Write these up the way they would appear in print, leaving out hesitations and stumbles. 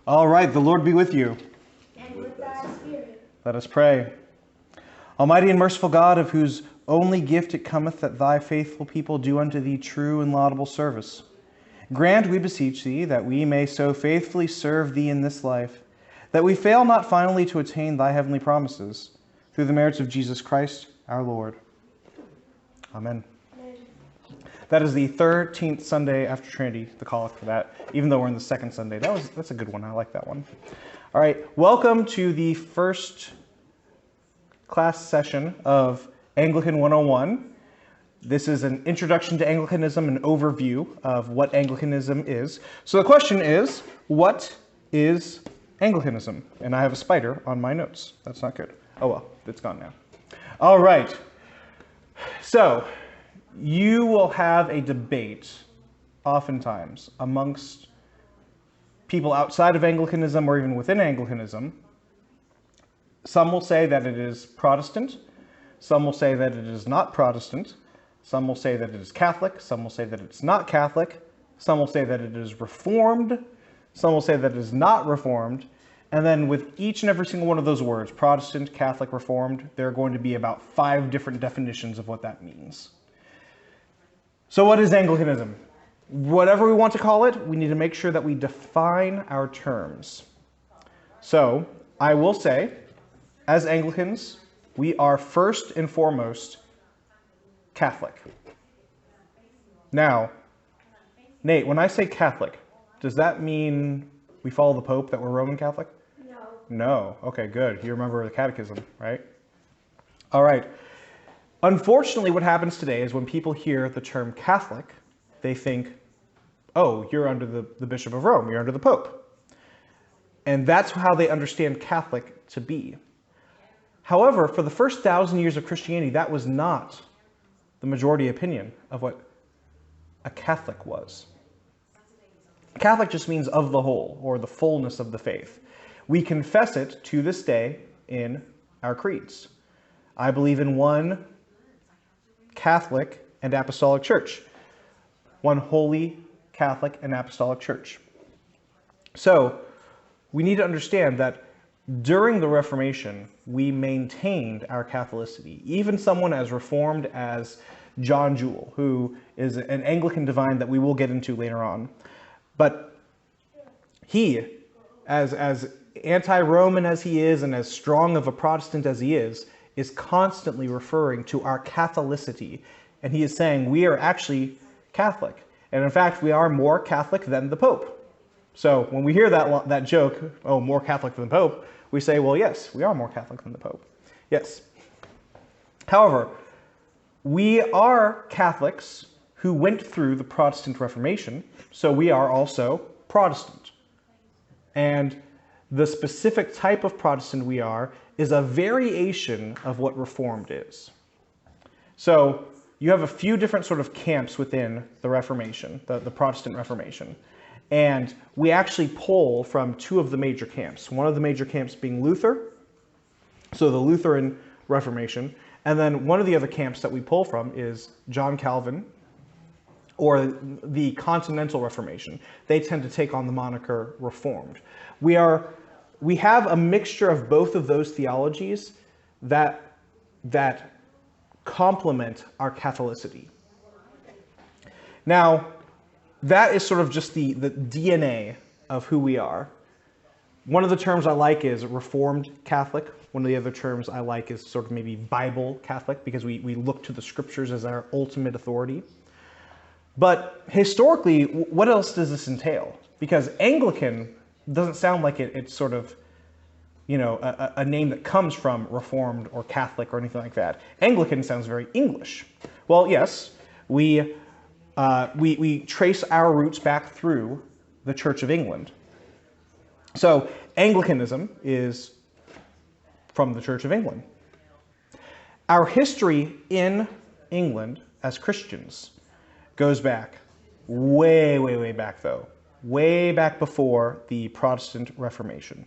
All right, the Lord be with you. And with thy spirit. Let us pray. Almighty and merciful God, of whose only gift it cometh that thy faithful people do unto thee true and laudable service, grant, we beseech thee, that we may so faithfully serve thee in this life, that we fail not finally to attain thy heavenly promises, through the merits of Jesus Christ our Lord. Amen. That is the 13th Sunday after Trinity, the collect for that, even though we're in the second Sunday. That's a good one. I like that one. All right, welcome to the first class session of Anglican 101. This is an introduction to Anglicanism, an overview of what Anglicanism is. So the question is, what is Anglicanism? And I have a spider on my notes. That's not good. Oh well, it's gone now. All right. So you will have a debate oftentimes amongst people outside of Anglicanism or even within Anglicanism. Some will say that it is Protestant. Some will say that it is not Protestant. Some will say that it is Catholic. Some will say that it's not Catholic. Some will say that it is Reformed. Some will say that it is not Reformed. And then with each and every single one of those words, Protestant, Catholic, Reformed, there are going to be about 5 different definitions of what that means. So what is Anglicanism? Whatever we want to call it, we need to make sure that we define our terms. So I will say, as Anglicans, we are first and foremost Catholic. Now, Nate, when I say Catholic, does that mean we follow the Pope, that we're Roman Catholic? No. No. Okay, good. You remember the catechism, right? All right. Unfortunately, what happens today is when people hear the term Catholic, they think, oh, you're under the Bishop of Rome, you're under the Pope. And that's how they understand Catholic to be. However, for the first 1,000 years of Christianity, that was not the majority opinion of what a Catholic was. Catholic just means of the whole, or the fullness of the faith. We confess it to this day in our creeds. I believe in one Catholic and Apostolic Church. One holy Catholic and Apostolic Church. So, we need to understand that during the Reformation, we maintained our Catholicity. Even someone as reformed as John Jewel, who is an Anglican divine that we will get into later on. But he, as anti-Roman as he is and as strong of a Protestant as he is constantly referring to our Catholicity. And he is saying we are actually Catholic. And in fact, we are more Catholic than the Pope. So when we hear that joke, oh, more Catholic than the Pope, we say, well, yes, we are more Catholic than the Pope. Yes. However, we are Catholics who went through the Protestant Reformation, so we are also Protestant. And the specific type of Protestant we are is a variation of what Reformed is. So you have a few different sort of camps within the Reformation, the Protestant Reformation. And we actually pull from 2 of the major camps. One of the major camps being Luther, so the Lutheran Reformation. And then one of the other camps that we pull from is John Calvin, or the Continental Reformation. They tend to take on the moniker Reformed. We have a mixture of both of those theologies that complement our Catholicity. Now, that is sort of just the DNA of who we are. One of the terms I like is Reformed Catholic. One of the other terms I like is sort of maybe Bible Catholic, because we look to the scriptures as our ultimate authority. But historically, what else does this entail? Because Anglican doesn't sound like it's sort of, a name that comes from Reformed or Catholic or anything like that. Anglican sounds very English. Well, yes, we trace our roots back through the Church of England. So Anglicanism is from the Church of England. Our history in England as Christians goes back way, way, way back though. Way back before the Protestant Reformation.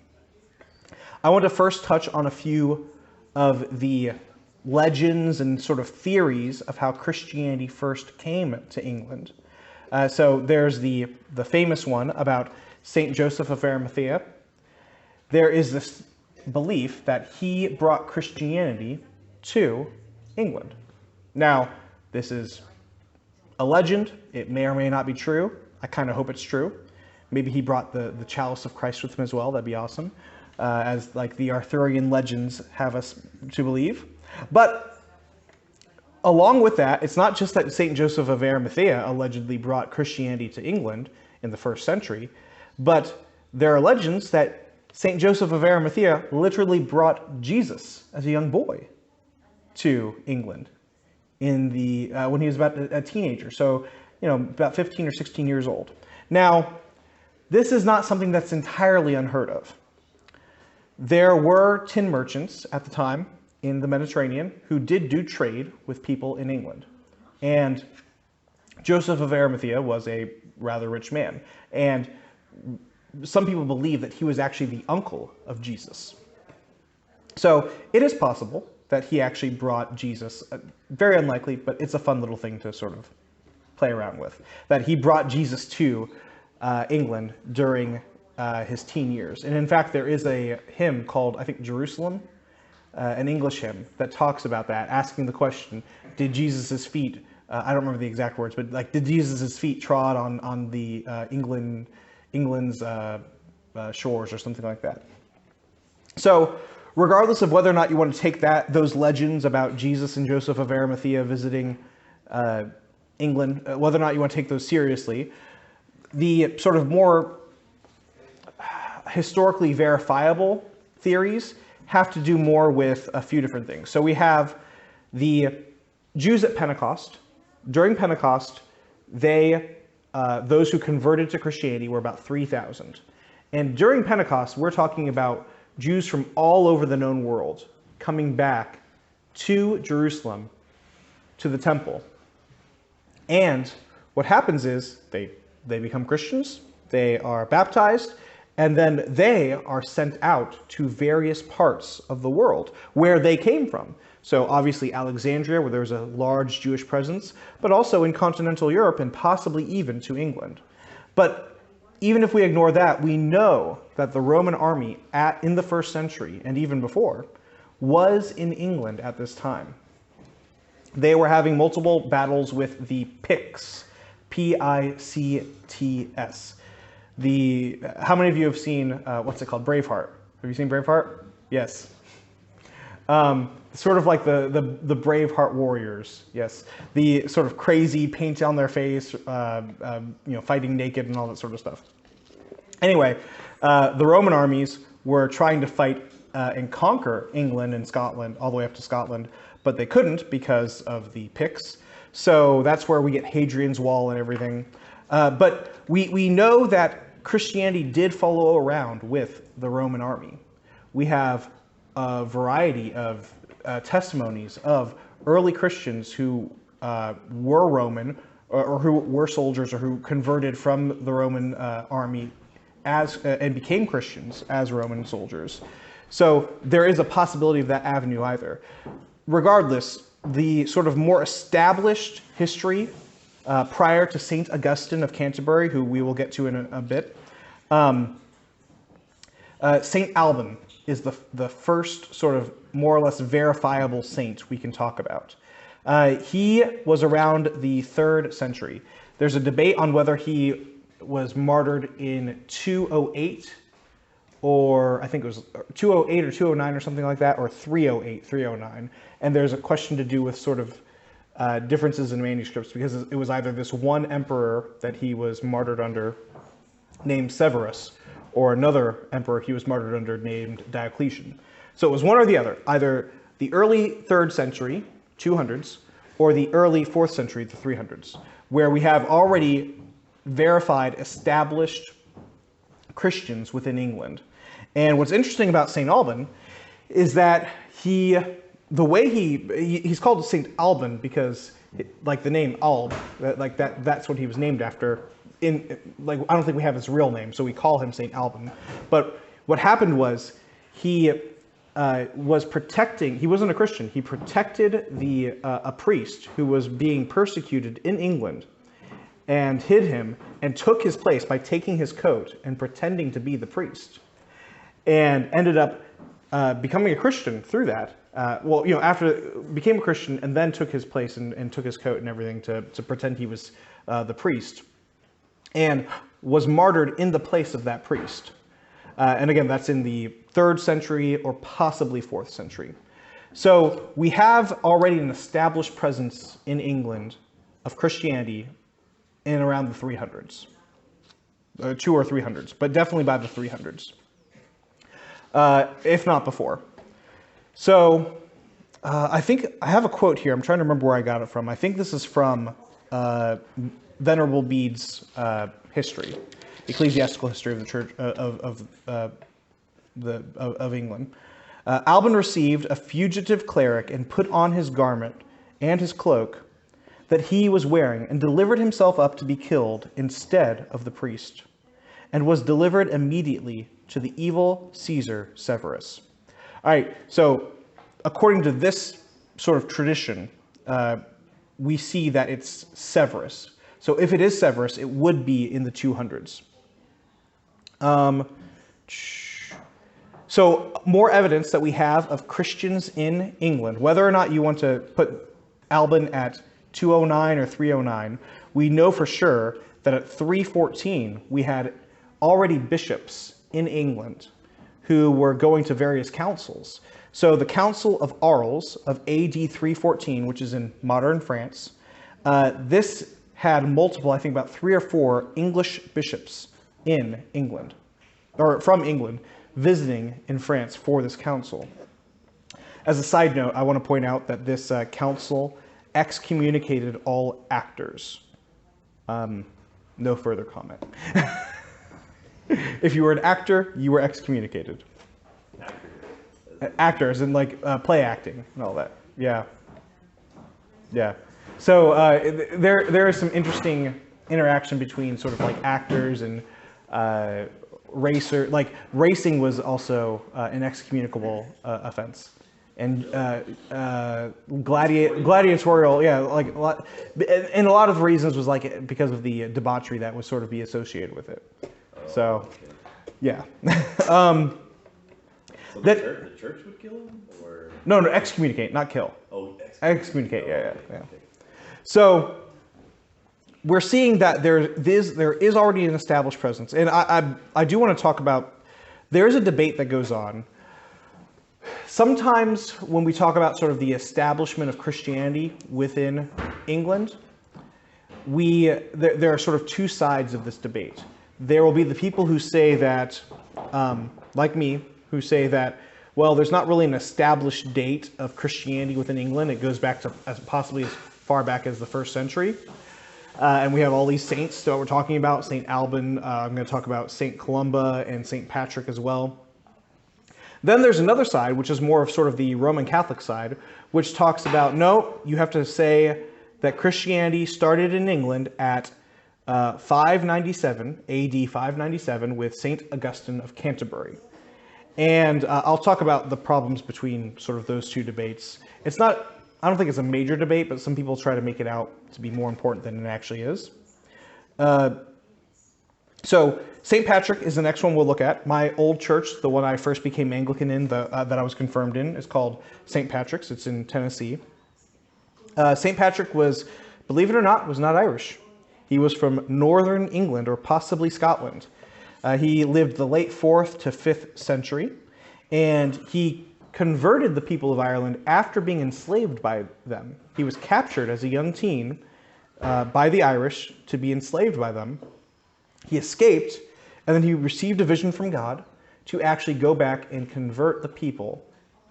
I want to first touch on a few of the legends and sort of theories of how Christianity first came to England. So there's the famous one about Saint Joseph of Arimathea, there is this belief that he brought Christianity to England. Now, this is a legend. It may or may not be true. I kind of hope it's true. Maybe he brought the chalice of Christ with him as well. That'd be awesome. As like the Arthurian legends have us to believe. But along with that, it's not just that St. Joseph of Arimathea allegedly brought Christianity to England in the 1st century, but there are legends that St. Joseph of Arimathea literally brought Jesus as a young boy to England in the when he was about a teenager, so about 15 or 16 years old. Now, this is not something that's entirely unheard of. There were tin merchants at the time in the Mediterranean who did do trade with people in England, and Joseph of Arimathea was a rather rich man, and some people believe that he was actually the uncle of Jesus. So it is possible that he actually brought Jesus, very unlikely, but it's a fun little thing to sort of play around with, that he brought Jesus to England during his teen years. And in fact, there is a hymn called, I think, Jerusalem, an English hymn that talks about that, asking the question, did Jesus's feet, I don't remember the exact words, but like, did Jesus's feet trod on the England's shores or something like that. So regardless of whether or not you want to take those legends about Jesus and Joseph of Arimathea visiting England, whether or not you want to take those seriously, the sort of more historically verifiable theories have to do more with a few different things. So we have the Jews at Pentecost. During Pentecost, those who converted to Christianity were about 3,000. And during Pentecost, we're talking about Jews from all over the known world coming back to Jerusalem, to the temple. And what happens is they become Christians, they are baptized, and then they are sent out to various parts of the world where they came from. So obviously Alexandria, where there was a large Jewish presence, but also in continental Europe and possibly even to England. But even if we ignore that, we know that the Roman army in the 1st century, and even before, was in England at this time. They were having multiple battles with the Picts, P-I-C-T-S. How many of you have seen, what's it called, Braveheart? Have you seen Braveheart? Yes. Sort of like the Braveheart warriors, yes. The sort of crazy paint on their face, fighting naked and all that sort of stuff. Anyway, the Roman armies were trying to fight and conquer England and Scotland, all the way up to Scotland, but they couldn't because of the Picts. So that's where we get Hadrian's Wall and everything. But we know that Christianity did follow around with the Roman army. We have a variety of testimonies of early Christians who were Roman or who were soldiers or who converted from the Roman army and became Christians as Roman soldiers. So there is a possibility of that avenue either. Regardless, the sort of more established history prior to St. Augustine of Canterbury, who we will get to in a bit, St. Alban is the first sort of more or less verifiable saint we can talk about. He was around the 3rd century. There's a debate on whether he was martyred in 208, or I think it was 208 or 209 or something like that, or 308, 309. And there's a question to do with sort of differences in manuscripts, because it was either this one emperor that he was martyred under named Severus, or another emperor he was martyred under named Diocletian. So it was one or the other, either the early 3rd century, 200s, or the early 4th century, the 300s, where we have already verified, established Christians within England. And what's interesting about St. Alban is that he's called St. Alban because, like the name Alb, that's what he was named after. I don't think we have his real name, so we call him St. Alban. But what happened was he was protecting, he wasn't a Christian, he protected a priest who was being persecuted in England. and hid him and took his place by taking his coat and pretending to be the priest, and ended up becoming a Christian through that. After became a Christian and then took his place and took his coat and everything to pretend he was the priest, and was martyred in the place of that priest. And again, that's in the 3rd century or possibly 4th century. So we have already an established presence in England of Christianity in around the 300s, 2 or 300s, but definitely by the 300s, if not before. So I think I have a quote here. I'm trying to remember where I got it from. I think this is from Venerable Bede's history, ecclesiastical history of the Church of England. Alban received a fugitive cleric and put on his garment and his cloak that he was wearing, and delivered himself up to be killed instead of the priest, and was delivered immediately to the evil Caesar Severus. All right, so according to this sort of tradition, we see that it's Severus. So if it is Severus, it would be in the 200s. So more evidence that we have of Christians in England, whether or not you want to put Alban at 209 or 309, we know for sure that at 314 we had already bishops in England who were going to various councils. So the Council of Arles of AD 314, which is in modern France, this had multiple, I think about 3 or 4 English bishops in England, or from England, visiting in France for this council. As a side note, I want to point out that this council excommunicated all actors. No further comment. If you were an actor, you were excommunicated. Actors and like play acting and all that. Yeah. Yeah. So there is some interesting interaction between sort of like actors and racer. Like racing was also an excommunicable offense. And gladiatorial, yeah, like a lot, and a lot of the reasons was like because of the debauchery that would sort of be associated with it. So, yeah. So the church would kill him, or No, excommunicate, not kill. oh, Excommunicate, yeah. Okay. So we're seeing that there is already an established presence, and I do want to talk about. There is a debate that goes on. Sometimes when we talk about sort of the establishment of Christianity within England, there are sort of 2 sides of this debate. There will be the people who say that, like me, who say that, well, there's not really an established date of Christianity within England. It goes back to possibly as far back as the 1st century. And we have all these saints that we're talking about, St. Alban, I'm going to talk about St. Columba and St. Patrick as well. Then there's another side, which is more of sort of the Roman Catholic side, which talks about, no, you have to say that Christianity started in England at 597, AD 597, with St. Augustine of Canterbury. And I'll talk about the problems between sort of those 2 debates. It's not, I don't think it's a major debate, but some people try to make it out to be more important than it actually is. So St. Patrick is the next one we'll look at. My old church, the one I first became Anglican in, that I was confirmed in, is called St. Patrick's. It's in Tennessee. St. Patrick was, believe it or not, was not Irish. He was from northern England, or possibly Scotland. He lived the late 4th to 5th century, and he converted the people of Ireland after being enslaved by them. He was captured as a young teen by the Irish to be enslaved by them. He escaped, and then he received a vision from God to actually go back and convert the people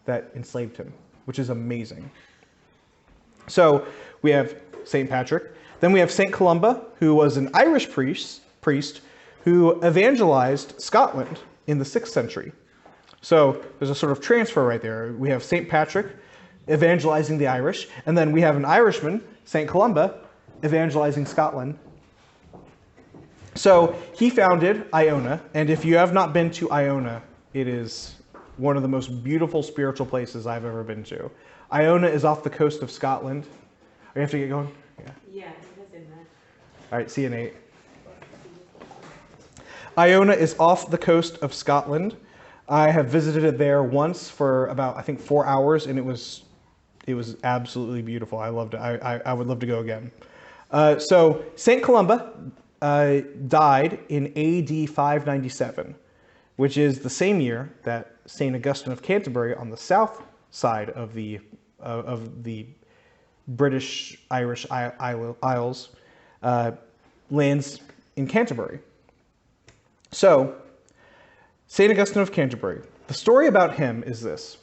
that enslaved him, which is amazing. So we have St. Patrick. Then we have St. Columba, who was an Irish priest who evangelized Scotland in the 6th century. So there's a sort of transfer right there. We have St. Patrick evangelizing the Irish, and then we have an Irishman, St. Columba, evangelizing Scotland. So he founded Iona, and if you have not been to Iona, it is one of the most beautiful spiritual places I've ever been to. Iona is off the coast of Scotland. You have to get going? Yeah, it was in that. All right, see you, Nate. Iona is off the coast of Scotland. I have visited it there once for about, I think, 4 hours, and it was absolutely beautiful. I loved it. I would love to go again. So St. Columba died in AD 597, which is the same year that St. Augustine of Canterbury on the south side of the British Irish Isles lands in Canterbury. So, St. Augustine of Canterbury. The story about him is this.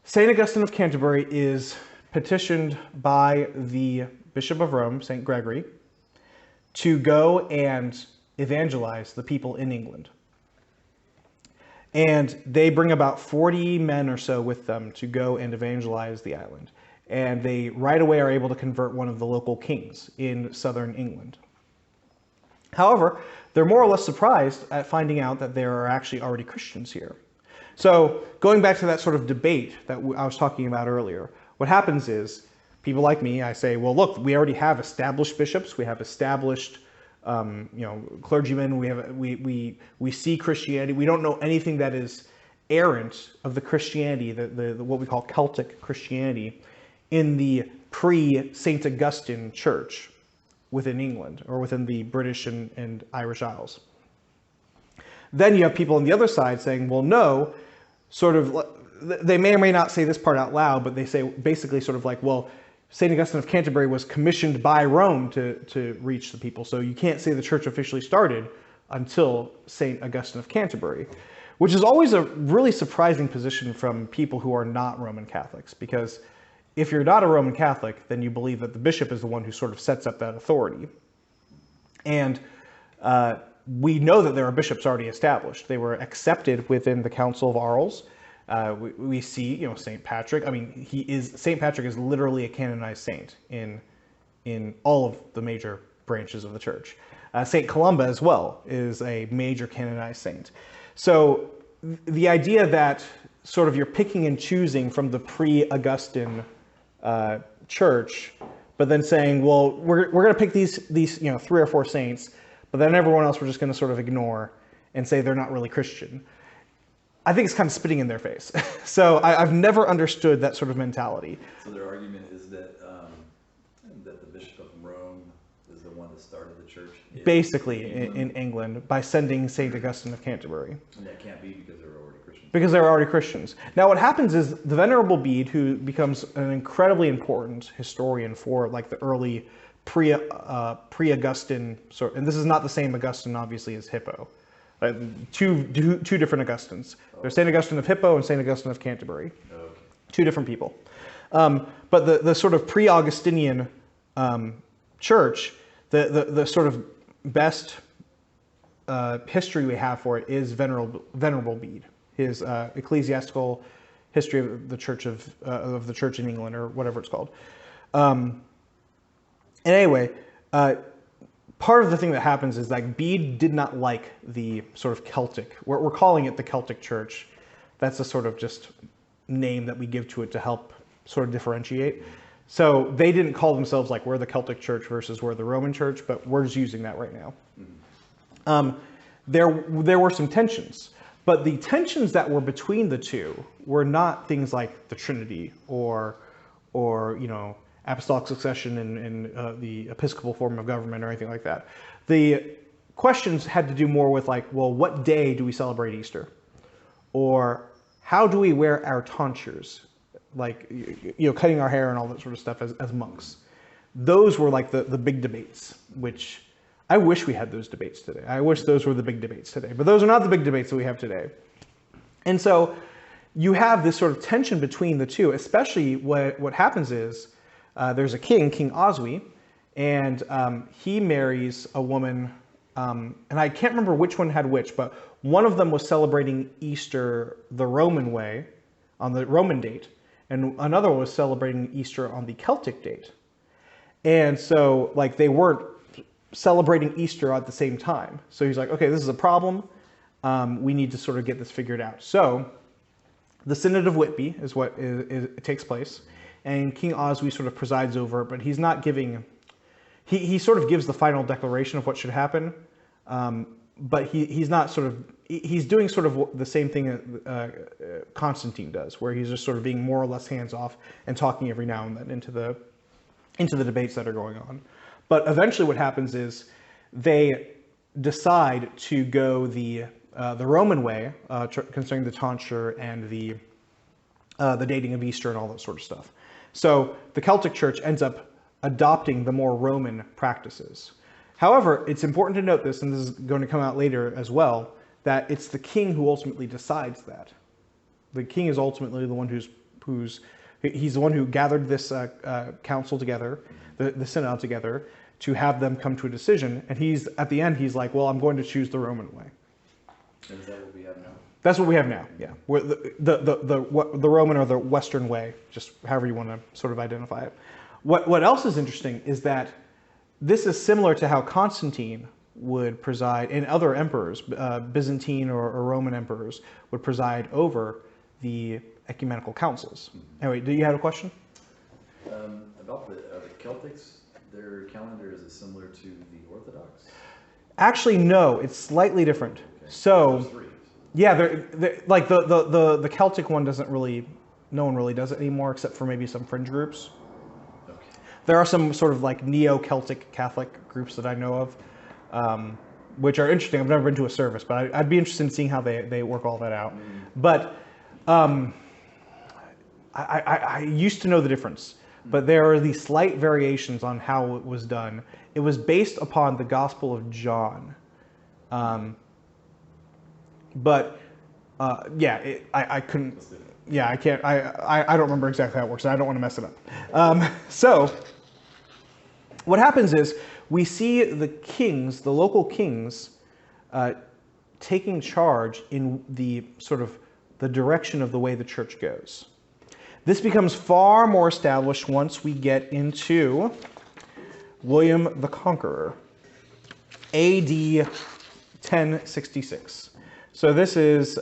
St. Augustine of Canterbury is petitioned by the Bishop of Rome, St. Gregory, to go and evangelize the people in England. And they bring about 40 men or so with them to go and evangelize the island. And they right away are able to convert one of the local kings in southern England. However, they're more or less surprised at finding out that there are actually already Christians here. So going back to that sort of debate that I was talking about earlier, what happens is people like me, I say, well, look, we already have established bishops, we have established clergymen, we see Christianity, we don't know anything that is errant of the Christianity, the what we call Celtic Christianity, in the pre-St. Augustine Church within England, or within the British and Irish Isles. Then you have people on the other side saying, well, no, sort of, they may or may not say this part out loud, but they say basically sort of like, well, St. Augustine of Canterbury was commissioned by Rome to reach the people, so you can't say the church officially started until St. Augustine of Canterbury, which is always a really surprising position from people who are not Roman Catholics, because if you're not a Roman Catholic, then you believe that the bishop is the one who sort of sets up that authority. And we know that there are bishops already established. They were accepted within the Council of Arles. We see, St. Patrick. I mean, St. Patrick is literally a canonized saint in all of the major branches of the church. St. Columba as well is a major canonized saint. So the idea that sort of you're picking and choosing from the pre-Augustine church, but then saying, well, we're going to pick these 3 or 4 saints, but then everyone else we're just going to sort of ignore and say they're not really Christian. I think it's kind of spitting in their face. So I've never understood that sort of mentality. So their argument is that that the Bishop of Rome is the one that started the church. Basically, in England, by sending St. Augustine of Canterbury. And that can't be because they're already Christians. Because they were already Christians. Now what happens is the Venerable Bede, who becomes an incredibly important historian for like the early pre-Augustine, and this is not the same Augustine obviously as Hippo. Two different Augustines. There's St. Augustine of Hippo and St. Augustine of Canterbury. Okay. 2 different people. But the sort of pre-Augustinian church, the sort of best history we have for it is Venerable Bede, his ecclesiastical history of the church the church in England, or whatever it's called. And anyway, part of the thing that happens is that Bede did not like the sort of Celtic, we're calling it the Celtic Church. That's a sort of just name that we give to it to help sort of differentiate. So they didn't call themselves like we're the Celtic Church versus we're the Roman Church, but we're just using that right now. There were some tensions, but the tensions that were between the two were not things like the Trinity or apostolic succession and the episcopal form of government or anything like that. The questions had to do more with like, well, what day do we celebrate Easter? Or how do we wear our tonsures? Like, cutting our hair and all that sort of stuff as monks. Those were like the big debates, which I wish we had those debates today. I wish those were the big debates today, but those are not the big debates that we have today. And so you have this sort of tension between the two, especially what happens is, there's a king, King Oswy, and he marries a woman, and I can't remember which one had which, but one of them was celebrating Easter the Roman way, on the Roman date, and another was celebrating Easter on the Celtic date. And so, like, they weren't celebrating Easter at the same time. So he's like, okay, this is a problem. We need to sort of get this figured out. So the Synod of Whitby is what it takes place. And King Oswy sort of presides over it, but he's not giving he sort of gives the final declaration of what should happen, but he's not sort of, he's doing sort of the same thing Constantine does, where he's just sort of being more or less hands off and talking every now and then into the debates that are going on. But eventually what happens is they decide to go the Roman way concerning the tonsure and the dating of Easter and all that sort of stuff. So the Celtic Church ends up adopting the more Roman practices. However, it's important to note this, and this is going to come out later as well, that it's the king who ultimately decides that. The king is ultimately the one he's the one who gathered this council together, the synod together, to have them come to a decision. And he's, at the end, he's like, well, I'm going to choose the Roman way. And is that what we have now? That's what we have now, yeah. Where the Roman or the Western way, just however you want to sort of identify it. What else is interesting is that this is similar to how Constantine would preside, and other emperors, Byzantine or Roman emperors, would preside over the ecumenical councils. Anyway, do you have a question? About the Celtics, their calendar, is it similar to the Orthodox? Actually, no, it's slightly different. Okay. So, There's three. yeah, like the Celtic one doesn't really, no one really does it anymore except for maybe some fringe groups. Okay. There are some sort of like neo-Celtic Catholic groups that I know of, which are interesting. I've never been to a service, but I'd be interested in seeing how they work all that out. But I used to know the difference, but there are these slight variations on how it was done. It was based upon the Gospel of John. I couldn't, yeah, I can't, I don't remember exactly how it works, and I don't want to mess it up. So what happens is we see the kings, the local kings, taking charge in the sort of the direction of the way the church goes. This becomes far more established once we get into William the Conqueror, AD 1066. So this is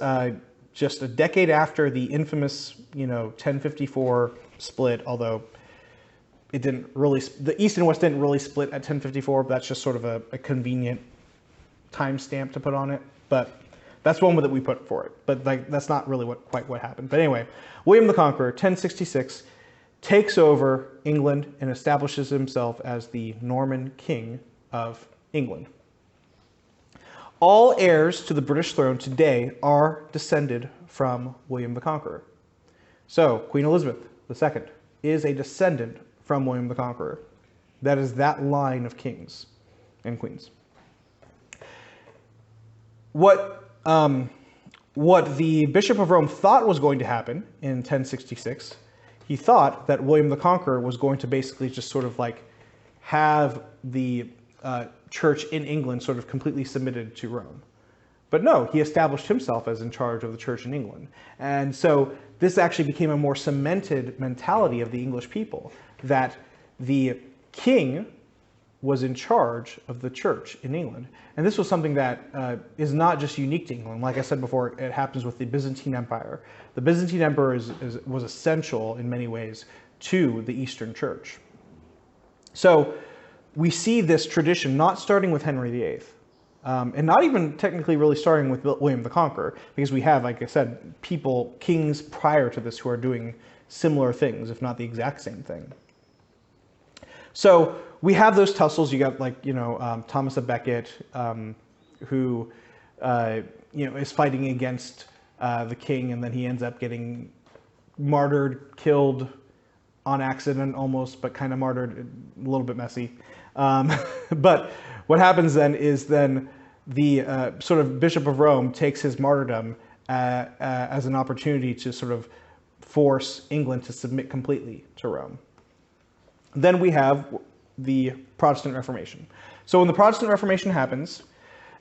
just a decade after the infamous, 1054 split, although it didn't really, the East and West didn't really split at 1054, but that's just sort of a convenient timestamp to put on it. But that's one that we put for it. But that's not really quite what happened. But anyway, William the Conqueror, 1066, takes over England and establishes himself as the Norman king of England. All heirs to the British throne today are descended from William the Conqueror. So Queen Elizabeth II is a descendant from William the Conqueror. That is that line of kings and queens. What the Bishop of Rome thought was going to happen in 1066, he thought that William the Conqueror was going to basically just sort of like have the church in England sort of completely submitted to Rome. But no, he established himself as in charge of the church in England. And so this actually became a more cemented mentality of the English people, that the king was in charge of the church in England. And this was something that is not just unique to England. Like I said before, it happens with the Byzantine Empire. The Byzantine Empire was essential in many ways to the Eastern Church. So we see this tradition not starting with Henry VIII, and not even technically really starting with William the Conqueror, because we have, like I said, kings prior to this who are doing similar things, if not the exact same thing. So we have those tussles. You got Thomas of Becket, who is fighting against the king, and then he ends up getting martyred, killed on accident almost, but kind of martyred, a little bit messy. But what happens then is the sort of Bishop of Rome takes his martyrdom as an opportunity to sort of force England to submit completely to Rome. Then we have the Protestant Reformation. So when the Protestant Reformation happens,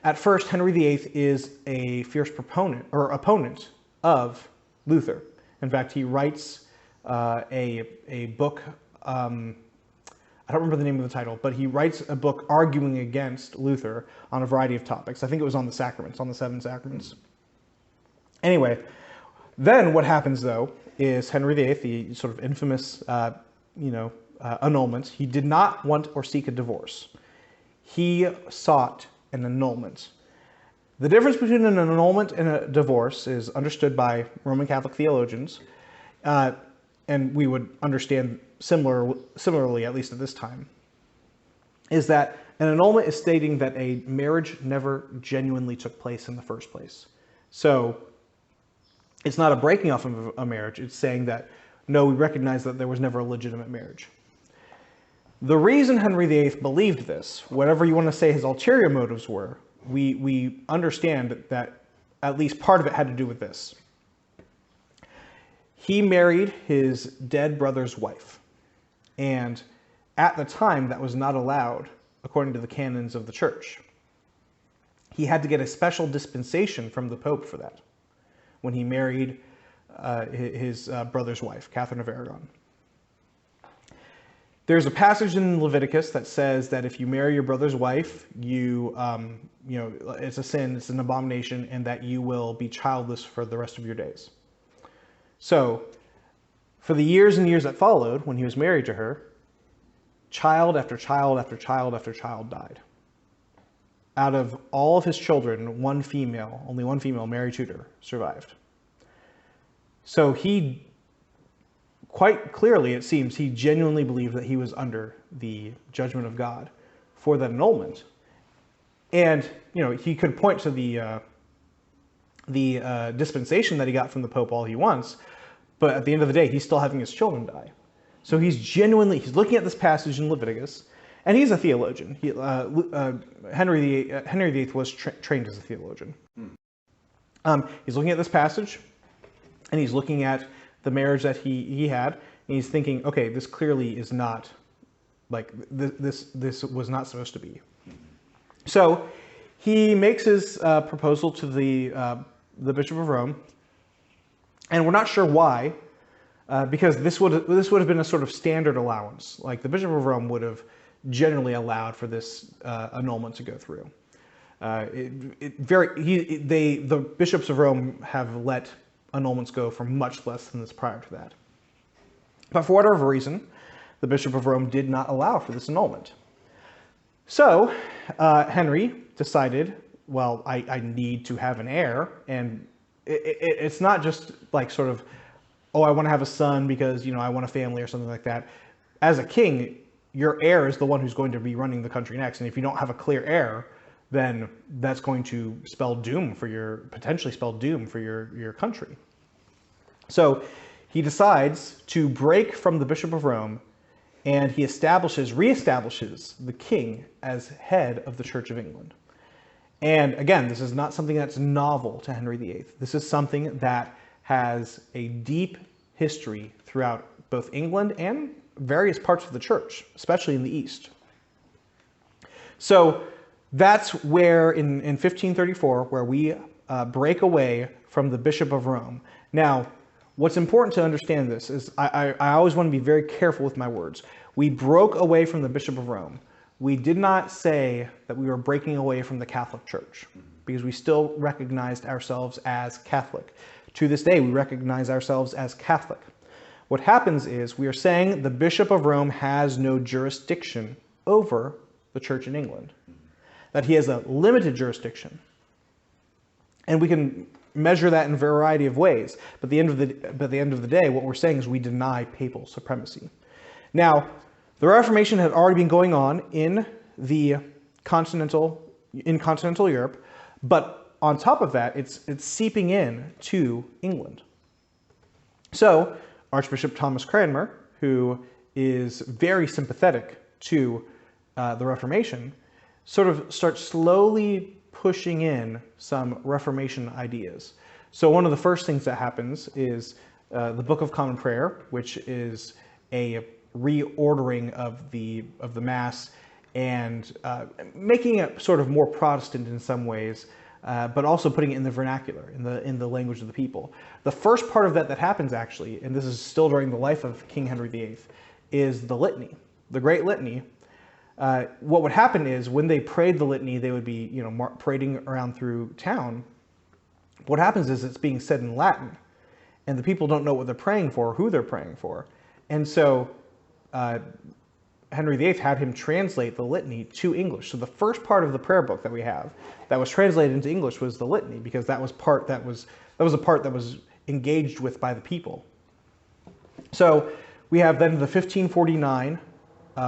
at first Henry VIII is a fierce opponent of Luther. In fact, he writes a book, I don't remember the name of the title, but he writes a book arguing against Luther on a variety of topics. I think it was on the sacraments, on the 7 sacraments. Anyway, then what happens though is Henry VIII, the sort of infamous, annulment. He did not want or seek a divorce. He sought an annulment. The difference between an annulment and a divorce is understood by Roman Catholic theologians, and we would understand similarly, at least at this time, is that an annulment is stating that a marriage never genuinely took place in the first place. So it's not a breaking off of a marriage, it's saying that, no, we recognize that there was never a legitimate marriage. The reason Henry VIII believed this, whatever you want to say his ulterior motives were, we understand that at least part of it had to do with this. He married his dead brother's wife, and at the time that was not allowed according to the canons of the church. He had to get a special dispensation from the Pope for that when he married his brother's wife, Catherine of Aragon. There's a passage in Leviticus that says that if you marry your brother's wife, it's a sin, it's an abomination, and that you will be childless for the rest of your days. So, for the years and years that followed, when he was married to her, child after child after child after child died. Out of all of his children, only one female, Mary Tudor, survived. So he, quite clearly, it seems, he genuinely believed that he was under the judgment of God for that annulment. And, he could point to the dispensation that he got from the Pope all he wants, but at the end of the day, he's still having his children die. So he's looking at this passage in Leviticus, and he's a theologian. Henry VIII was trained as a theologian. He's looking at this passage, and he's looking at the marriage that he had, and he's thinking, okay, this clearly is not, like, this was not supposed to be. So he makes his proposal to the Bishop of Rome, and we're not sure why, because this would have been a sort of standard allowance. Like, the Bishop of Rome would have generally allowed for this annulment to go through. The bishops of Rome have let annulments go for much less than this prior to that. But for whatever reason, the Bishop of Rome did not allow for this annulment. So Henry decided, well, I need to have an heir, and it's not just like sort of, oh, I want to have a son because, I want a family or something like that. As a king, your heir is the one who's going to be running the country next, and if you don't have a clear heir, then that's going to potentially spell doom for your country. So he decides to break from the Bishop of Rome, and he reestablishes the king as head of the Church of England. And again, this is not something that's novel to Henry VIII. This is something that has a deep history throughout both England and various parts of the church, especially in the East. So that's where, in 1534, where we break away from the Bishop of Rome. Now, what's important to understand this is I always want to be very careful with my words. We broke away from the Bishop of Rome. We did not say that we were breaking away from the Catholic Church, because we still recognized ourselves as Catholic. To this day, we recognize ourselves as Catholic. What happens is we are saying the Bishop of Rome has no jurisdiction over the Church in England, that he has a limited jurisdiction. And we can measure that in a variety of ways. But at the end of the day, what we're saying is we deny papal supremacy. Now, the Reformation had already been going on in continental Europe, but on top of that, it's seeping in to England. So Archbishop Thomas Cranmer, who is very sympathetic to the Reformation, sort of starts slowly pushing in some Reformation ideas. So one of the first things that happens is the Book of Common Prayer, which is a reordering of the Mass and making it sort of more Protestant in some ways, but also putting it in the vernacular, in the language of the people. The first part of that happens, actually, and this is still during the life of King Henry VIII, is the litany, the Great Litany. What would happen is when they prayed the litany, they would be parading around through town. What happens is it's being said in Latin, and the people don't know what they're praying for, or who they're praying for, and so Henry VIII had him translate the litany to English. So the first part of the prayer book that we have that was translated into English was the litany, because that was a part that was engaged with by the people. So we have then the 1549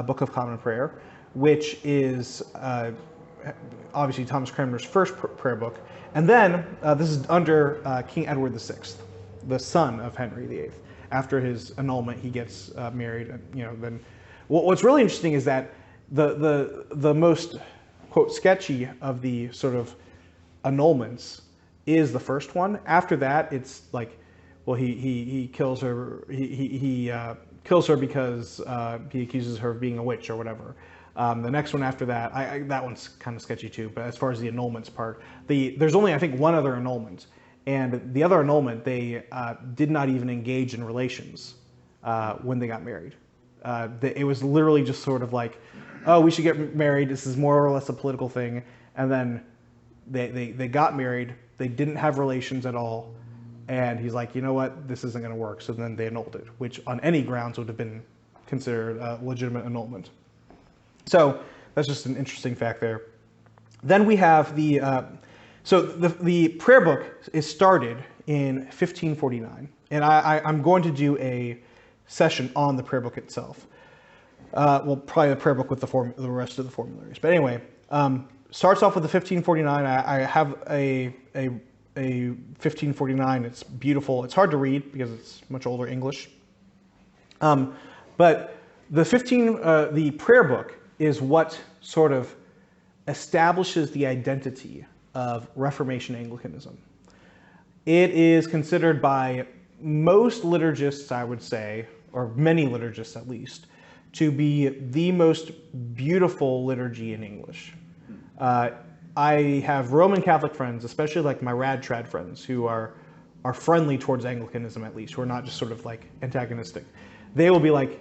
Book of Common Prayer, which is obviously Thomas Cranmer's first prayer book. And then this is under King Edward VI, the son of Henry VIII. After his annulment, he gets married. Then what's really interesting is that the most, quote, sketchy of the sort of annulments is the first one. After that, it's like, well, he kills her. He kills her because he accuses her of being a witch or whatever. The next one after that, that one's kind of sketchy too. But as far as the annulments part, there's only, I think, one other annulment, and the other annulment, they did not even engage in relations when they got married. It was literally just sort of like, oh, we should get married. This is more or less a political thing. And then they got married. They didn't have relations at all. And he's like, you know what, this isn't going to work. So then they annulled it, which on any grounds would have been considered a legitimate annulment. So that's just an interesting fact there. Then we have the prayer book is started in 1549. And I'm going to do a session on the prayer book itself. Well, probably the prayer book with the rest of the formularies. But anyway, starts off with the 1549. I have a 1549. It's beautiful. It's hard to read because it's much older English. But the prayer book is what sort of establishes the identity of Reformation Anglicanism. It is considered by most liturgists, I would say, or many liturgists at least, to be the most beautiful liturgy in English. I have Roman Catholic friends, especially like my rad trad friends, who are friendly towards Anglicanism at least, who are not just sort of like antagonistic. They will be like,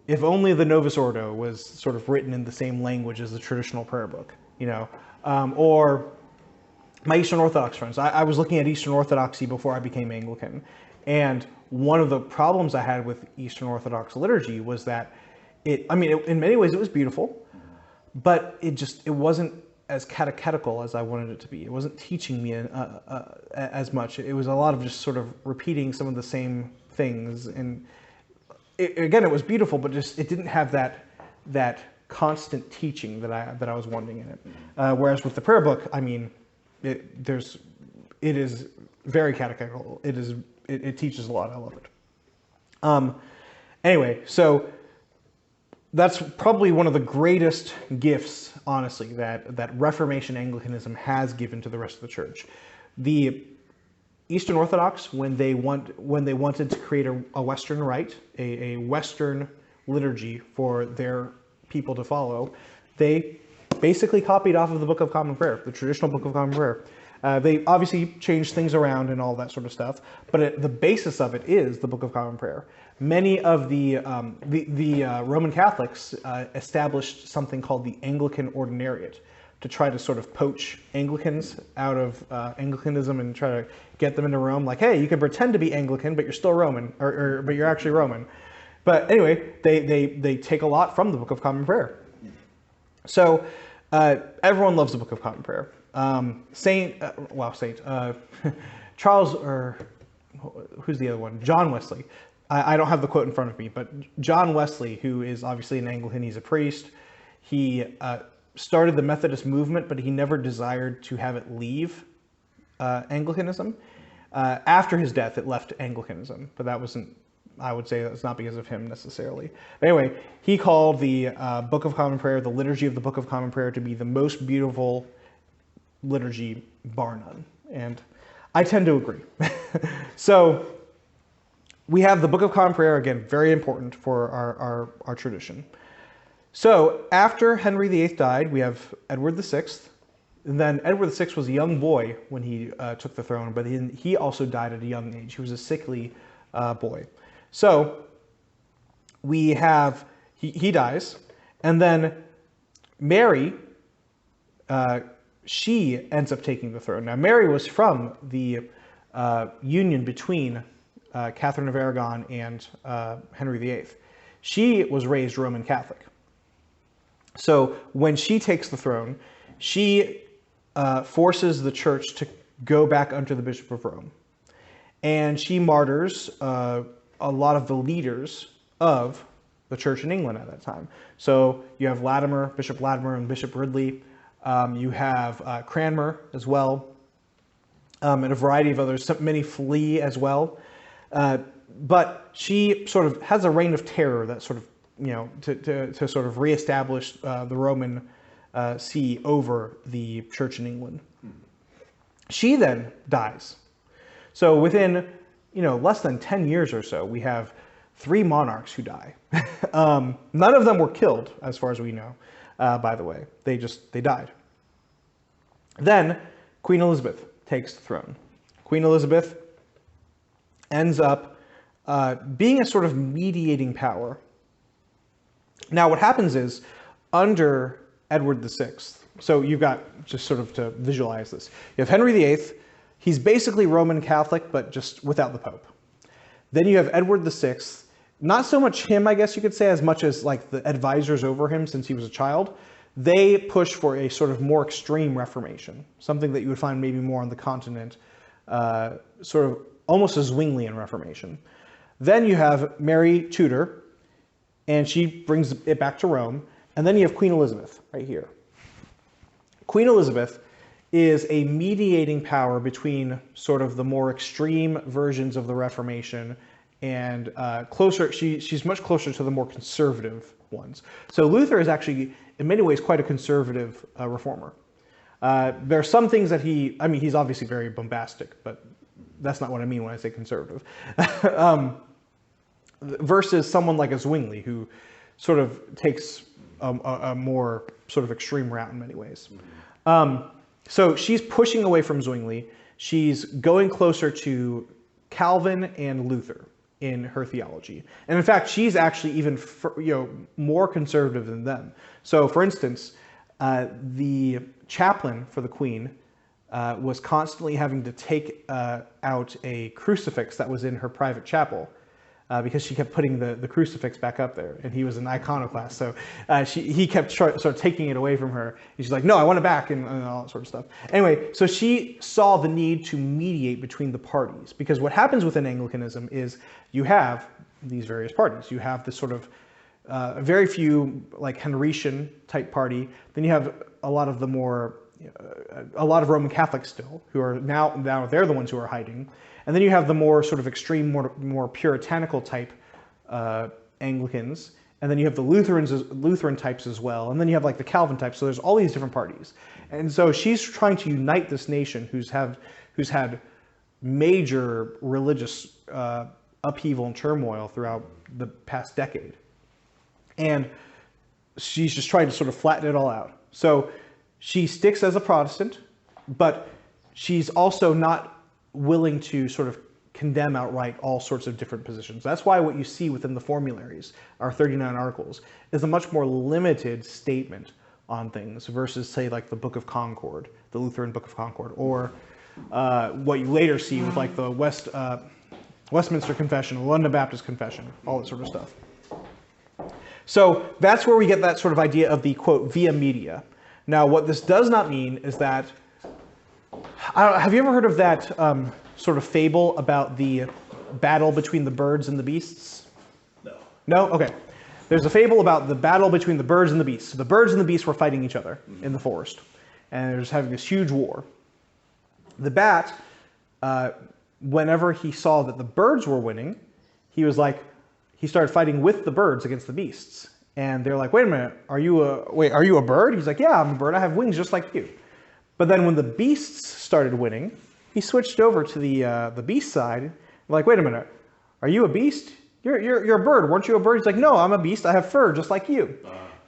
if only the Novus Ordo was sort of written in the same language as the traditional prayer book, or my Eastern Orthodox friends. I was looking at Eastern Orthodoxy before I became Anglican, and one of the problems I had with Eastern Orthodox liturgy was that in many ways it was beautiful, but it wasn't as catechetical as I wanted it to be. It wasn't teaching me as much. It was a lot of just sort of repeating some of the same things, and it was beautiful, but just it didn't have that constant teaching that I was wanting in it. Whereas with the prayer book, it is very catechetical. It teaches a lot. I love it. Anyway, so that's probably one of the greatest gifts, honestly, that Reformation Anglicanism has given to the rest of the church. The Eastern Orthodox, when they wanted to create a Western rite, a Western liturgy for their people to follow, they basically copied off of the Book of Common Prayer, the traditional Book of Common Prayer. They obviously changed things around and all that sort of stuff, but the basis of it is the Book of Common Prayer. Many of the Roman Catholics established something called the Anglican Ordinariate to try to sort of poach Anglicans out of Anglicanism and try to get them into Rome. Like, hey, you can pretend to be Anglican, but you're still Roman, but you're actually Roman. But anyway, they take a lot from the Book of Common Prayer. So everyone loves the Book of Common Prayer. Charles, or who's the other one? John Wesley. I don't have the quote in front of me, but John Wesley, who is obviously an Anglican, he's a priest. He started the Methodist movement, but he never desired to have it leave Anglicanism. After his death, it left Anglicanism, but that wasn't, I would say that's not because of him necessarily. But anyway, he called the Book of Common Prayer, the liturgy of the Book of Common Prayer, to be the most beautiful liturgy, bar none. And I tend to agree. So we have the Book of Common Prayer, again, very important for our tradition. So after Henry VIII died, we have Edward VI. And then Edward VI was a young boy when he took the throne, but he also died at a young age. He was a sickly boy. So we have, he dies, and then Mary, she ends up taking the throne. Now, Mary was from the union between Catherine of Aragon and Henry VIII. she was raised Roman Catholic. So when she takes the throne, she forces the church to go back under the Bishop of Rome. And she martyrs a lot of the leaders of the church in England at that time. So you have Bishop Latimer and Bishop Ridley. You have Cranmer as well, and a variety of others. Many flee as well. But she sort of has a reign of terror that sort of, to sort of reestablish the Roman see over the church in England. She then dies. So within, less than 10 years or so, we have 3 monarchs who die. None of them were killed, as far as we know, by the way. They died. Then Queen Elizabeth takes the throne. Queen Elizabeth ends up being a sort of mediating power. Now, what happens is, under Edward VI, so you've got, just sort of to visualize this, you have Henry VIII. He's basically Roman Catholic, but just without the Pope. Then you have Edward VI. Not so much him, I guess you could say, as much as like the advisors over him since he was a child. They push for a sort of more extreme Reformation, something that you would find maybe more on the continent, sort of almost a Zwinglian Reformation. Then you have Mary Tudor, and she brings it back to Rome. And then you have Queen Elizabeth right here. Queen Elizabeth is a mediating power between sort of the more extreme versions of the Reformation and closer. She's much closer to the more conservative ones. So Luther is actually, in many ways, quite a conservative reformer. There are some things that he's obviously very bombastic, but that's not what I mean when I say conservative. Versus someone like a Zwingli, who sort of takes a more sort of extreme route in many ways. So she's pushing away from Zwingli. She's going closer to Calvin and Luther in her theology. And in fact, she's actually even more conservative than them. So for instance, the chaplain for the Queen was constantly having to take out a crucifix that was in her private chapel. Because she kept putting the crucifix back up there, and he was an iconoclast, so he kept sort of taking it away from her. And she's like, "No, I want it back," and all that sort of stuff. Anyway, so she saw the need to mediate between the parties, because what happens within Anglicanism is you have these various parties. You have this sort of very few like Henrician type party. Then you have a lot of the more a lot of Roman Catholics still, who are now they're the ones who are hiding. And then you have the more sort of extreme, more puritanical type Anglicans. And then you have the Lutheran types as well. And then you have like the Calvin types. So there's all these different parties. And so she's trying to unite this nation who's had major religious upheaval and turmoil throughout the past decade. And she's just trying to sort of flatten it all out. So she sticks as a Protestant, but she's also not willing to sort of condemn outright all sorts of different positions. That's why what you see within the formularies, our 39 articles, is a much more limited statement on things versus, say, like the Book of Concord, the Lutheran Book of Concord, or what you later see with like the Westminster Confession, the London Baptist Confession, all that sort of stuff. So that's where we get that sort of idea of the, quote, via media. Now, what this does not mean is that have you ever heard of that sort of fable about the battle between the birds and the beasts? No. No? Okay. There's a fable about the battle between the birds and the beasts. So the birds and the beasts were fighting each other in the forest. And they're just having this huge war. The bat, whenever he saw that the birds were winning, he started fighting with the birds against the beasts. And they're like, wait a minute, are you a bird? He's like, yeah, I'm a bird. I have wings just like you. But then when the beasts started winning, he switched over to the beast side. Like, wait a minute, are you a beast? You're a bird. Weren't you a bird? He's like, no, I'm a beast. I have fur just like you.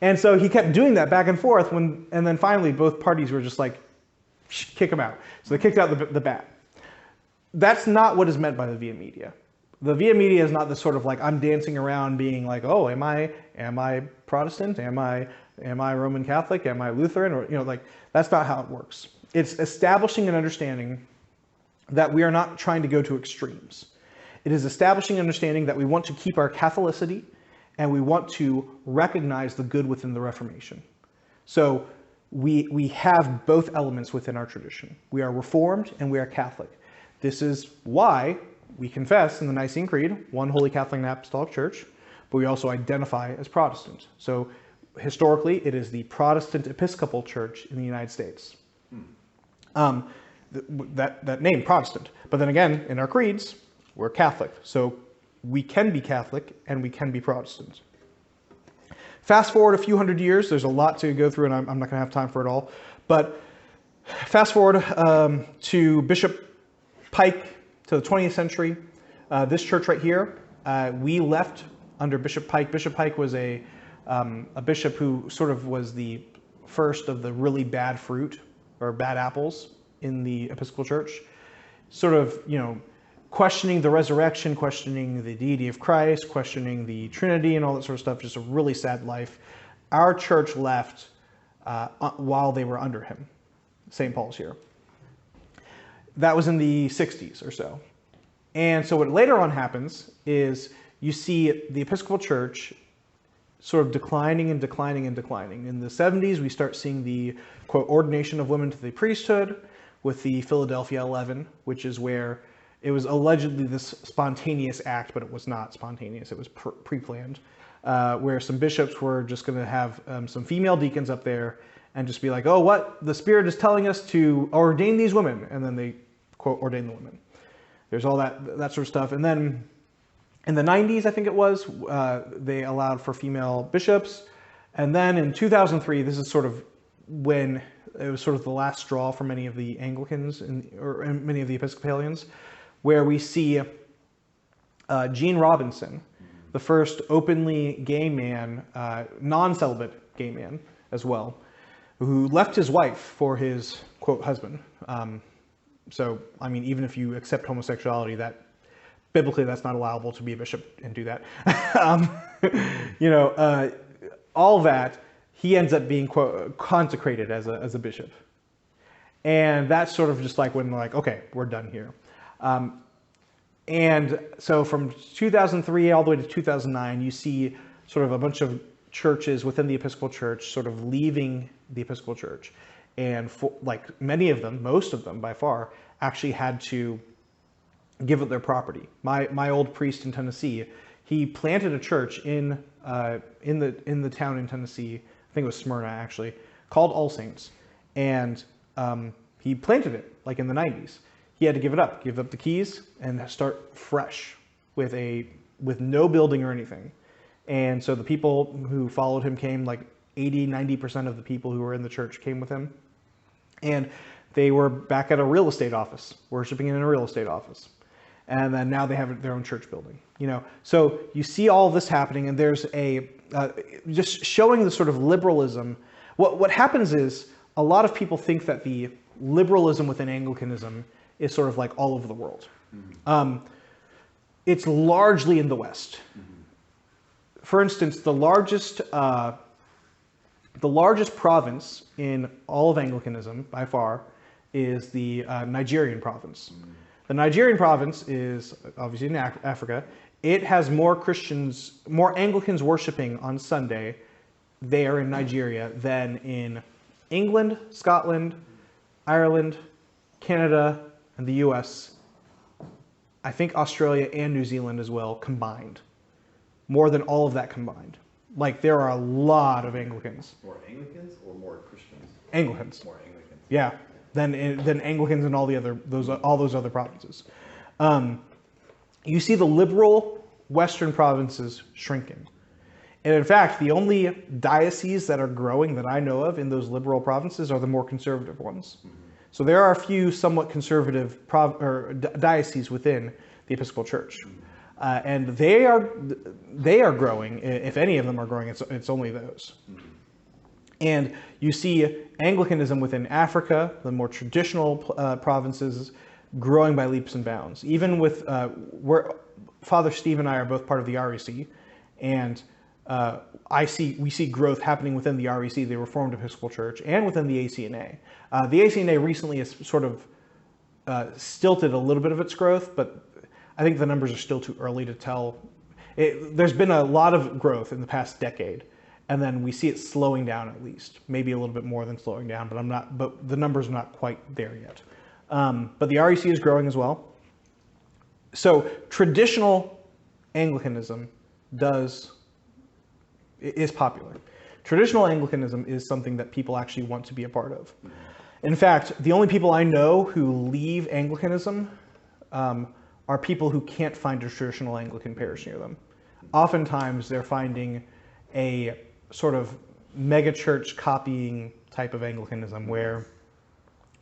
And so he kept doing that back and forth. And then finally, both parties were just like, kick him out. So they kicked out the bat. That's not what is meant by the via media. The via media is not this sort of like I'm dancing around being like, oh, am I Protestant? Am I Roman Catholic? Am I Lutheran? Or like that's not how it works. It's establishing an understanding that we are not trying to go to extremes. It is establishing an understanding that we want to keep our Catholicity and we want to recognize the good within the Reformation. So we have both elements within our tradition. We are Reformed and we are Catholic. This is why we confess in the Nicene Creed, one Holy Catholic and Apostolic Church, but we also identify as Protestant. So historically, it is the Protestant Episcopal Church in the United States. That name, Protestant. But then again, in our creeds, we're Catholic. So we can be Catholic and we can be Protestant. Fast forward a few hundred years, there's a lot to go through and I'm not going to have time for it all. But fast forward to Bishop Pike, to the 20th century. This church right here, we left under Bishop Pike. Bishop Pike was a bishop who sort of was the first of the really bad fruit or bad apples in the Episcopal Church. Sort of, questioning the resurrection, questioning the deity of Christ, questioning the Trinity and all that sort of stuff. Just a really sad life. Our church left while they were under him. St. Paul's here. That was in the 60s or so. And so what later on happens is you see the Episcopal Church sort of declining and declining and declining. In the 70s, we start seeing the, quote, ordination of women to the priesthood with the Philadelphia 11, which is where it was allegedly this spontaneous act, but it was not spontaneous. It was pre-planned, where some bishops were just going to have some female deacons up there and just be like, oh, what? The Spirit is telling us to ordain these women. And then they, quote, ordain the women. There's all that sort of stuff. And then in the 90s, I think it was, they allowed for female bishops. And then in 2003, this is sort of when it was sort of the last straw for many of the Anglicans or many of the Episcopalians, where we see Gene Robinson, the first openly gay man, non-celibate gay man as well, who left his wife for his, quote, husband. So, I mean, even if you accept homosexuality, that biblically that's not allowable to be a bishop and do that. All that, he ends up being, quote, consecrated as a bishop. And that's sort of just like when we're like, okay, we're done here. And so from 2003 all the way to 2009, you see sort of a bunch of churches within the Episcopal Church sort of leaving the Episcopal Church. And many of them, most of them by far, actually had to give up their property. My old priest in Tennessee, he planted a church in the town in Tennessee, I think it was Smyrna actually, called All Saints. And he planted it like in the 90s. He had to give up the keys and start fresh with no building or anything. And so the people who followed him came, like 80-90% of the people who were in the church came with him. And they were back at a real estate office, worshiping in a real estate office. And then now they have their own church building. So you see all of this happening, and there's just showing the sort of liberalism. What happens is a lot of people think that the liberalism within Anglicanism is sort of like all over the world. Mm-hmm. It's largely in the West. Mm-hmm. For instance, the largest province in all of Anglicanism, by far, is the Nigerian province. Mm-hmm. The Nigerian province is obviously in Africa. It has more Anglicans worshiping on Sunday there in Nigeria than in England, Scotland, Ireland, Canada, and the US, I think Australia and New Zealand as well combined. More than all of that combined. Like, there are a lot of Anglicans. More Anglicans or more Christians? Anglicans. More Anglicans. Yeah, than Anglicans in all those other provinces. You see the liberal Western provinces shrinking. And in fact, the only dioceses that are growing that I know of in those liberal provinces are the more conservative ones. Mm-hmm. So there are a few somewhat conservative dioceses within the Episcopal Church. And they are growing. If any of them are growing, it's only those. Mm-hmm. And you see Anglicanism within Africa, the more traditional provinces, growing by leaps and bounds. Even with Father Steve and I are both part of the REC, and we see growth happening within the REC, the Reformed Episcopal Church, and within the ACNA. The ACNA recently has sort of stilted a little bit of its growth, but I think the numbers are still too early to tell. There's been a lot of growth in the past decade, and then we see it slowing down at least, maybe a little bit more than slowing down, but the numbers are not quite there yet. But the REC is growing as well. So traditional Anglicanism is popular. Traditional Anglicanism is something that people actually want to be a part of. In fact, the only people I know who leave Anglicanism are people who can't find a traditional Anglican parish near them. Oftentimes, they're finding a sort of megachurch copying type of Anglicanism where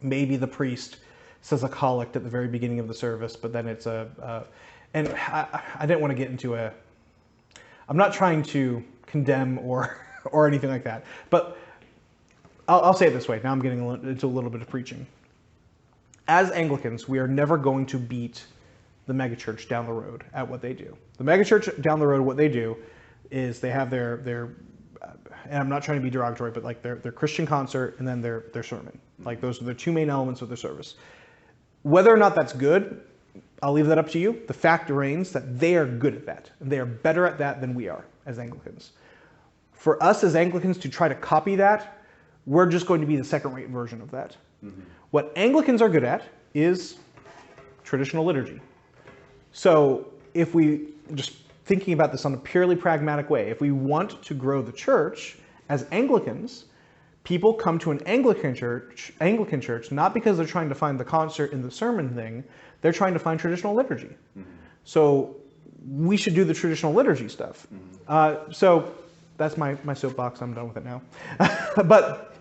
maybe the priest says a collect at the very beginning of the service, but then it's and I didn't want to get into I'm not trying to condemn or anything like that, but I'll say it this way. Now I'm getting into a little bit of preaching. As Anglicans, we are never going to beat the megachurch down the road at what they do. The megachurch down the road, what they do is they have their and I'm not trying to be derogatory, but like their Christian concert and then their sermon. Like those are the two main elements of their service. Whether or not that's good, I'll leave that up to you. The fact remains that they are good at that. And they are better at that than we are as Anglicans. For us as Anglicans to try to copy that, we're just going to be the second-rate version of that. Mm-hmm. What Anglicans are good at is traditional liturgy. So if we, just thinking about this on a purely pragmatic way, if we want to grow the church as Anglicans, people come to an Anglican church not because they're trying to find the concert and the sermon thing, they're trying to find traditional liturgy. Mm-hmm. So we should do the traditional liturgy stuff. Mm-hmm. So that's my soapbox. I'm done with it now. But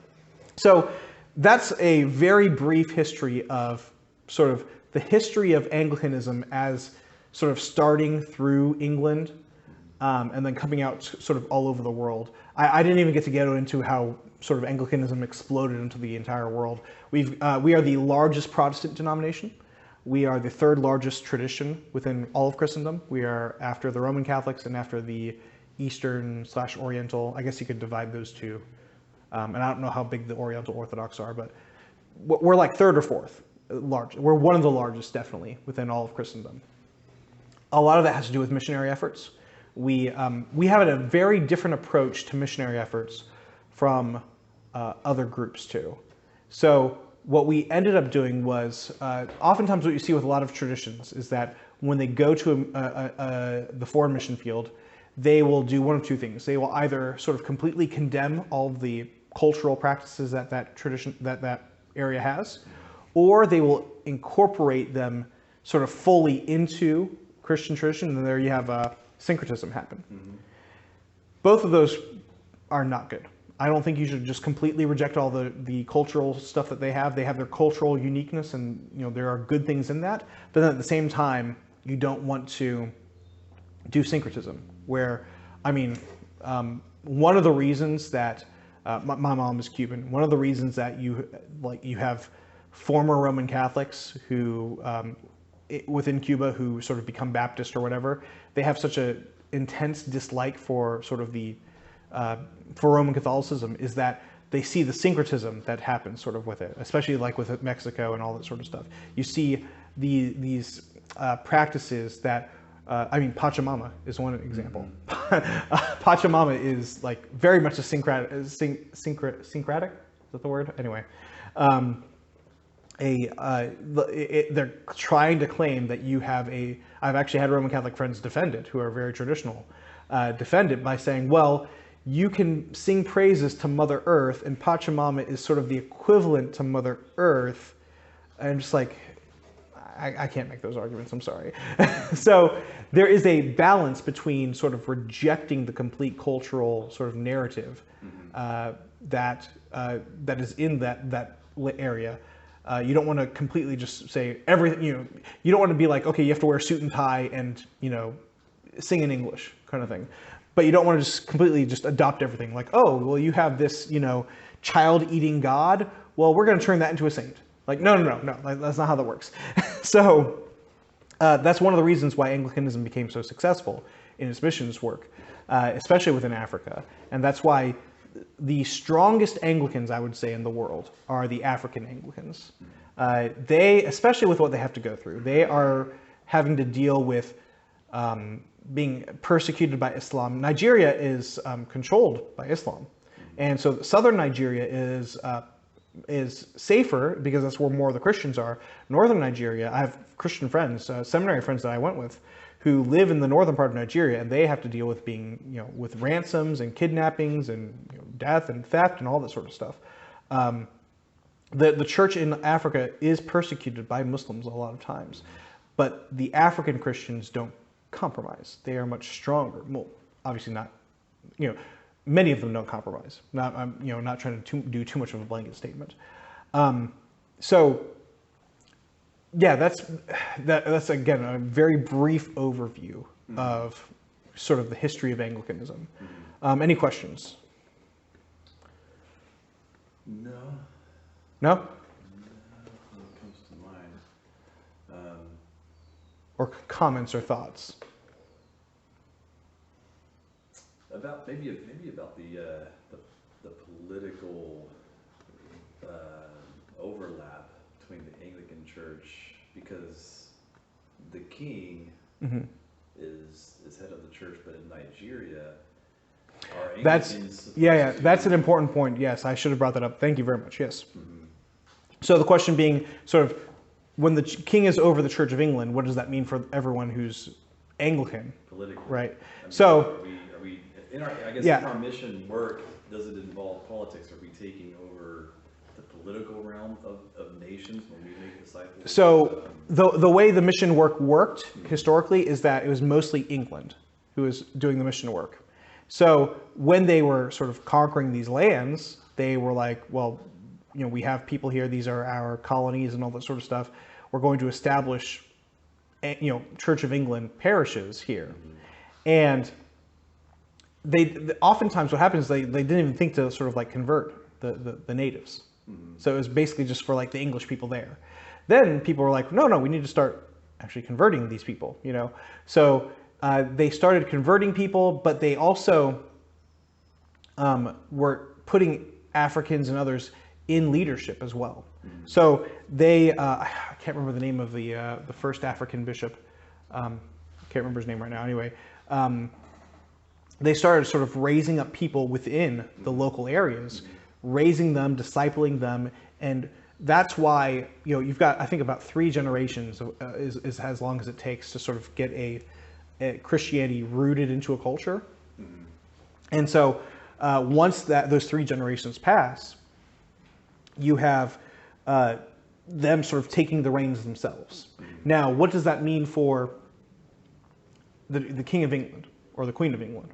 so that's a very brief history of sort of the history of Anglicanism as sort of starting through England and then coming out sort of all over the world. I didn't even get to get into how sort of Anglicanism exploded into the entire world. We are the largest Protestant denomination. We are the third largest tradition within all of Christendom. We are after the Roman Catholics and after the Eastern/Oriental. I guess you could divide those two. And I don't know how big the Oriental Orthodox are, but we're like third or fourth large. We're one of the largest, definitely, within all of Christendom. A lot of that has to do with missionary efforts. We have a very different approach to missionary efforts from other groups too. So what we ended up doing was, oftentimes what you see with a lot of traditions is that when they go to the foreign mission field, they will do one of two things. They will either sort of completely condemn all of the cultural practices that tradition that area has, or they will incorporate them sort of fully into Christian tradition, and there you have syncretism happen. Mm-hmm. Both of those are not good. I don't think you should just completely reject all the cultural stuff that they have. They have their cultural uniqueness, and there are good things in that. But then at the same time, you don't want to do syncretism. Where, I mean, one of the reasons that my mom is Cuban. One of the reasons that you have former Roman Catholics who within Cuba who sort of become Baptist or whatever, they have such a intense dislike for sort of for Roman Catholicism is that they see the syncretism that happens sort of with it, especially like with Mexico and all that sort of stuff. You see these practices that, I mean, Pachamama is one example. Pachamama is like very much a syncretic, is that the word? Anyway. They're trying to claim that you have I've actually had Roman Catholic friends defend it, who are very traditional, defend it by saying, well, you can sing praises to Mother Earth, and Pachamama is sort of the equivalent to Mother Earth. And I'm just like, I can't make those arguments, I'm sorry. So there is a balance between sort of rejecting the complete cultural sort of narrative that is in that area. You don't want to completely just say everything, you don't want to be like, okay, you have to wear a suit and tie and, sing in English kind of thing. But you don't want to just completely just adopt everything. Like, oh, well, you have this, child-eating God. Well, we're going to turn that into a saint. Like, no, that's not how that works. So that's one of the reasons why Anglicanism became so successful in its missions work, especially within Africa. And that's why the strongest Anglicans, I would say, in the world are the African Anglicans. They, especially with what they have to go through, they are having to deal with being persecuted by Islam. Nigeria is controlled by Islam, and so southern Nigeria is safer because that's where more of the Christians are. Northern Nigeria, I have Christian friends, seminary friends that I went with, who live in the northern part of Nigeria, and they have to deal with being, with ransoms and kidnappings and death and theft and all that sort of stuff. The church in Africa is persecuted by Muslims a lot of times, but the African Christians don't compromise. They are much stronger. Well, obviously not, many of them don't compromise. I'm not trying to do too much of a blanket statement. So yeah, that's again a very brief overview of sort of the history of Anglicanism. Any questions? No. No? What comes to mind? Or comments or thoughts? About maybe about the political overlap between the Anglican Church, because the king is head of the church, but in Nigeria, are Anglicans That's an important point. Yes, I should have brought that up. Thank you very much. Yes. So the question being, sort of, when the king is over the Church of England, what does that mean for everyone who's Anglican? politically, Right. I mean, So are we in our, I guess Yeah. in our mission work, does it involve politics? Are we taking over the political realm of nations when we make disciples? So the way the mission work worked historically is that it was mostly England who was doing the mission work. So when they were sort of conquering these lands, they were like, well, we have people here, these are our colonies and all that sort of stuff. We're going to establish, Church of England parishes here. And oftentimes what happens is they didn't even think to sort of like convert the natives. So it was basically just for like the English people there. Then people were like, no, we need to start actually converting these people, So they started converting people, but they also were putting Africans and others in leadership as well. So they, I can't remember the name of the first African bishop. Can't remember his name right now. Anyway, they started sort of raising up people within the local areas, raising them, discipling them, and that's why you've got, I think, about 3 generations is as long as it takes to sort of get a Christianity rooted into a culture. And so once those 3 generations pass, you have them sort of taking the reins themselves. Now, what does that mean for the King of England or the Queen of England?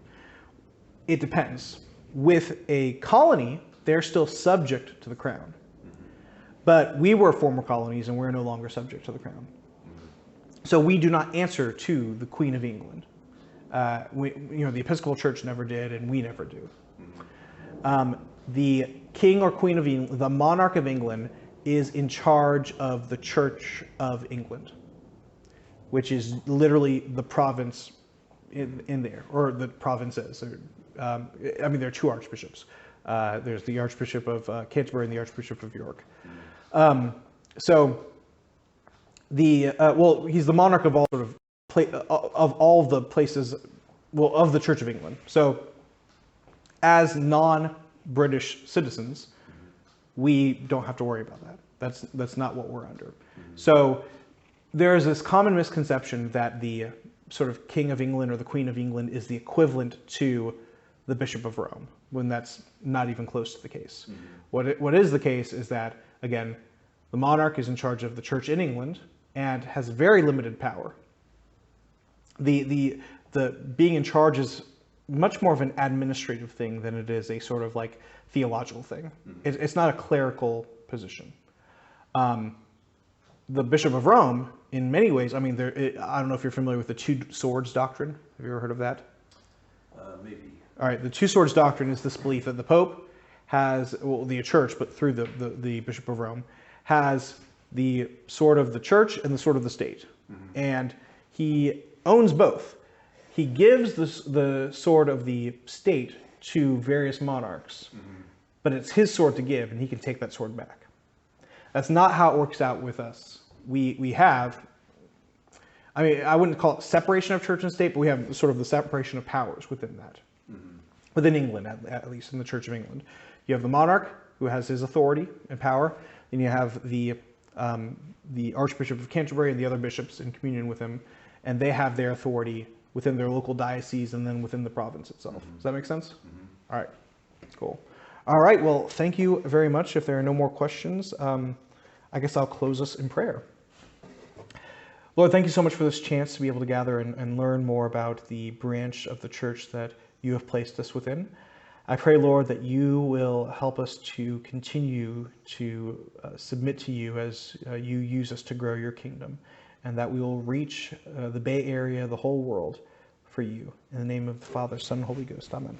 It depends. With a colony, they're still subject to the crown. But we were former colonies and we're no longer subject to the crown. So we do not answer to the Queen of England. The Episcopal Church never did, and we never do. The King or Queen of England, the monarch of England, is in charge of the Church of England, which is literally the province in there, or the provinces. There are 2 archbishops. There's the Archbishop of Canterbury and the Archbishop of York. He's the monarch of all sort of all the places, of the Church of England. So, as non-British citizens, we don't have to worry about that. That's not what we're under. So, there is this common misconception that the sort of King of England or the Queen of England is the equivalent to the Bishop of Rome, when that's not even close to the case. What is the case is that, again, the monarch is in charge of the church in England and has very limited power. The being in charge is much more of an administrative thing than it is a sort of like theological thing. It's not a clerical position. The Bishop of Rome, in many ways, I don't know if you're familiar with the 2 swords doctrine. Have you ever heard of that? Maybe. All right, the 2 swords doctrine is this belief that the Pope has, the church, but through the Bishop of Rome, has the sword of the church and the sword of the state. And he owns both. He gives the sword of the state to various monarchs, but it's his sword to give, and he can take that sword back. That's not how it works out with us. We have, I mean, I wouldn't call it separation of church and state, but we have sort of the separation of powers within that. Within England, at least in the Church of England. You have the monarch, who has his authority and power. Then you have the Archbishop of Canterbury and the other bishops in communion with him, and they have their authority within their local diocese and then within the province itself. Does that make sense? All right, cool. All right, well, thank you very much. If there are no more questions, I guess I'll close us in prayer. Lord, thank you so much for this chance to be able to gather and learn more about the branch of the church that you have placed us within. I pray, Lord, that you will help us to continue to submit to you as you use us to grow your kingdom, and that we will reach the Bay Area, the whole world, for you. In the name of the Father, Son, and Holy Ghost. Amen.